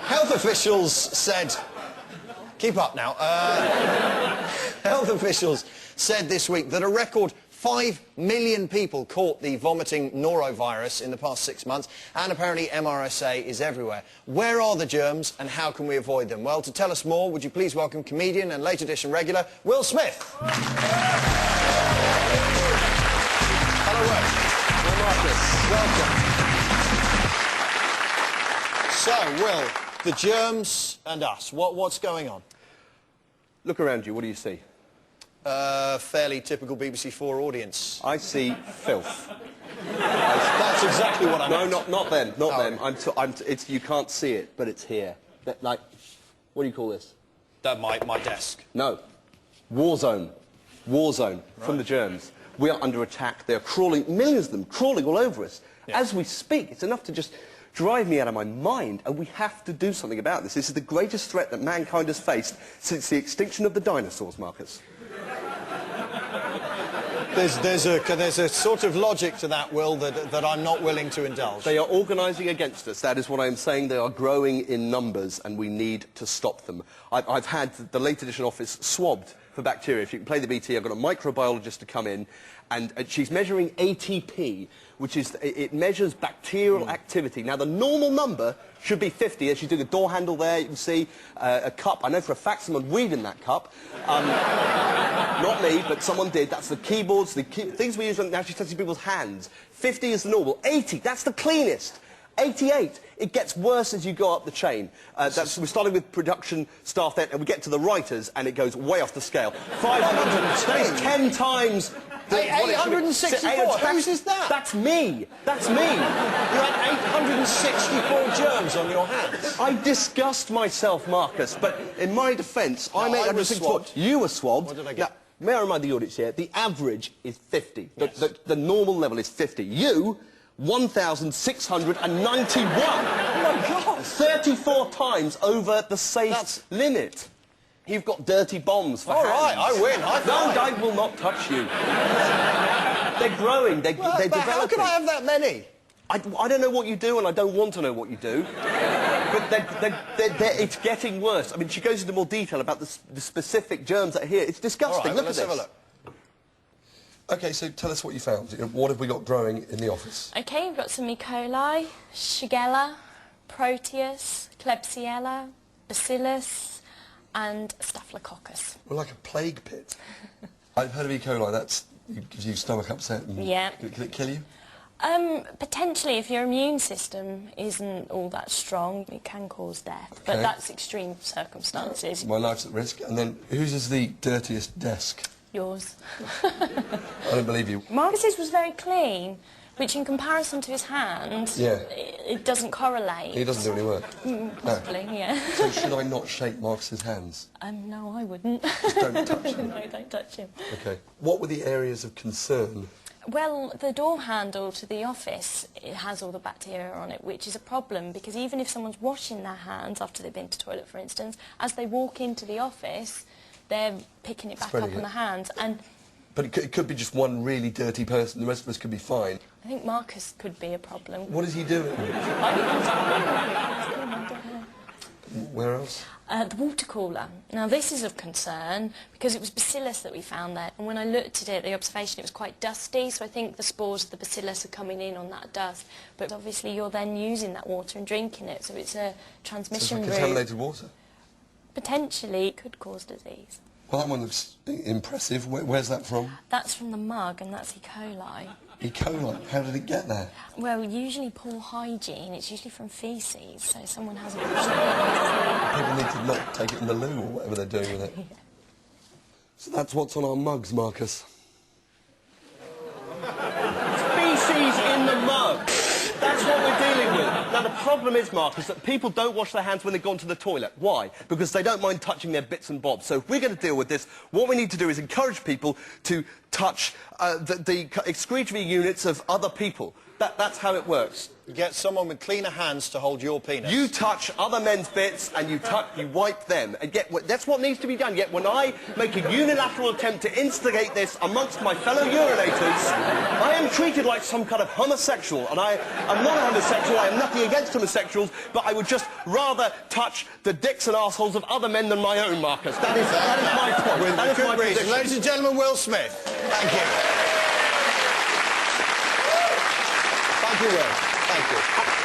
Health officials said... Keep up now. Health officials said this week that a record 5 million people caught the vomiting norovirus in the past 6 months, and apparently MRSA is everywhere. Where are the germs and how can we avoid them? Well, to tell us more, would you please welcome comedian and Late Edition regular, Will Smith. Hello, Will. Well, Marcus, welcome. So, Will, the germs and us, what's going on? Look around you, what do you see? Fairly typical BBC4 audience. I see filth. That's exactly what I meant. No, not them, not them. It's, you can't see it, but it's here. Like, what do you call this? My desk. No. War zone. War zone from the germs. We are under attack. They're crawling, millions of them, crawling all over us. Yeah. As we speak, it's enough to just drive me out of my mind, and we have to do something about this. This is the greatest threat that mankind has faced since the extinction of the dinosaurs, Marcus. There's a sort of logic to that, Will, that I'm not willing to indulge. They are organising against us. That is what I'm saying. They are growing in numbers, and we need to stop them. I've had the Late Edition office swabbed for bacteria. If you can play the BT, I've got a microbiologist to come in, and she's measuring ATP, which is, it measures bacterial activity. Now, the normal number should be 50. As she's doing a door handle there, you can see a cup. I know for a fact someone weed in that cup. Not me, but someone did. That's the keyboards, things we use when actually touching people's hands. 50 is the normal. 80, that's the cleanest. 88, it gets worse as you go up the chain. We're starting with production staff there, and we get to the writers, and it goes way off the scale. 500, 10 times... 864? Whose is that? That's me. That's me. You had 864 germs on your hands. I disgust myself, Marcus, but in my defence, I was swabbed. You were swabbed. What did I get? Now, may I remind the audience here, the average is 50. Yes. The normal level is 50. You, 1,691. Oh, my God. 34 times over the safe limit. You've got dirty bombs for hands. All right, I win. No, I will not touch you. They're growing, they're developing. How can I have that many? I don't know what you do, and I don't want to know what you do. But it's getting worse. I mean, she goes into more detail about the specific germs that are here. It's disgusting. All right, look let's at this. Have a look. OK, so tell us what you found. What have we got growing in the office? OK, we've got some E. coli, Shigella, Proteus, Klebsiella, Bacillus, and Staphylococcus. We're like a plague pit. I've heard of E. coli. It gives you stomach upset. And yeah. Can it kill you? Potentially, if your immune system isn't all that strong, it can cause death. Okay. But that's extreme circumstances. My life's at risk. And then, whose is the dirtiest desk? Yours. I don't believe you. Marcus's was very clean, which in comparison to his hand, it doesn't correlate. He doesn't do any work? Possibly, no. Yeah. So should I not shake Marcus's hands? No, I wouldn't. Just don't touch him? No, don't touch him. OK. What were the areas of concern? Well, the door handle to the office, it has all the bacteria on it, which is a problem, because even if someone's washing their hands after they've been to the toilet, for instance, as they walk into the office, they're picking it back up on the hands. But it could be just one really dirty person. The rest of us could be fine. I think Marcus could be a problem. What is he doing? Where else? The water cooler. Now, this is of concern because it was bacillus that we found there. And when I looked at it, the observation, it was quite dusty. So I think the spores of the bacillus are coming in on that dust. But obviously, you're then using that water and drinking it. So it's a transmission route. Contaminated water? Potentially, it could cause disease. Well, that one looks impressive. Where's that from? That's from the mug, and that's E. coli. E. coli? How did it get there? Well, usually poor hygiene. It's usually from faeces, so someone hasn't... People need to not take it in the loo or whatever they're doing with it. Yeah. So that's what's on our mugs, Marcus. Feces in the mug. That's what we're dealing with. Now, the problem is, Marcus, that people don't wash their hands when they've gone to the toilet. Why? Because they don't mind touching their bits and bobs. So if we're going to deal with this, what we need to do is encourage people to touch the excretory units of other people. That's how it works. Get someone with cleaner hands to hold your penis. You touch other men's bits and you wipe them. And yet, that's what needs to be done. Yet when I make a unilateral attempt to instigate this amongst my fellow urinators, I am treated like some kind of homosexual. And I'm not a homosexual, I have nothing against homosexuals, but I would just rather touch the dicks and arseholes of other men than my own, Marcus. That is my point. That is my position. Ladies and gentlemen, Will Smith. Thank you. Thank you, Will. Thank you.